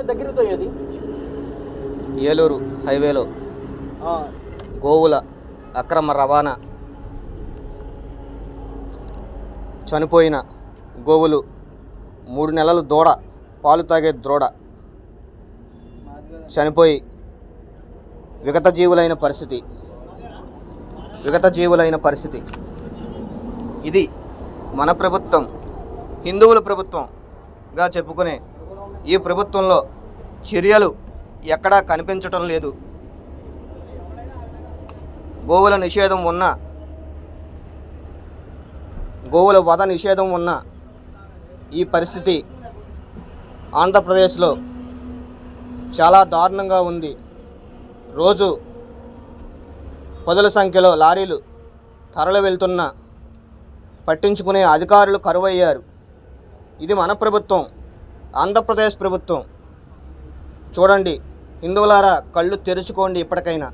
దగ్గరతో ఏది ఏలూరు హైవేలో గోవుల అక్రమ రవాణా, చనిపోయిన గోవులు, 3 నెలల దూడ, పాలు తాగే దూడ చనిపోయి విగత జీవులైన పరిస్థితి. ఇది మన ప్రభుత్వం, హిందువుల ప్రభుత్వంగా చెప్పుకునే ఈ ప్రభుత్వంలో చర్యలు ఎక్కడా కనిపించటం లేదు. గోవుల నిషేధం ఉన్న, గోవుల వధ నిషేధం ఉన్న ఈ పరిస్థితి ఆంధ్రప్రదేశ్లో చాలా దారుణంగా ఉంది. రోజు పదుల సంఖ్యలో లారీలు తరలి వెళ్తున్నా పట్టించుకునే అధికారులు కరువయ్యారు. ఇది మన ప్రభుత్వం, ఆంధ్రప్రదేశ్ ప్రభుత్వం. చూడండి హిందువులారా, కళ్ళు తెరుచుకోండి ఇప్పటికైనా.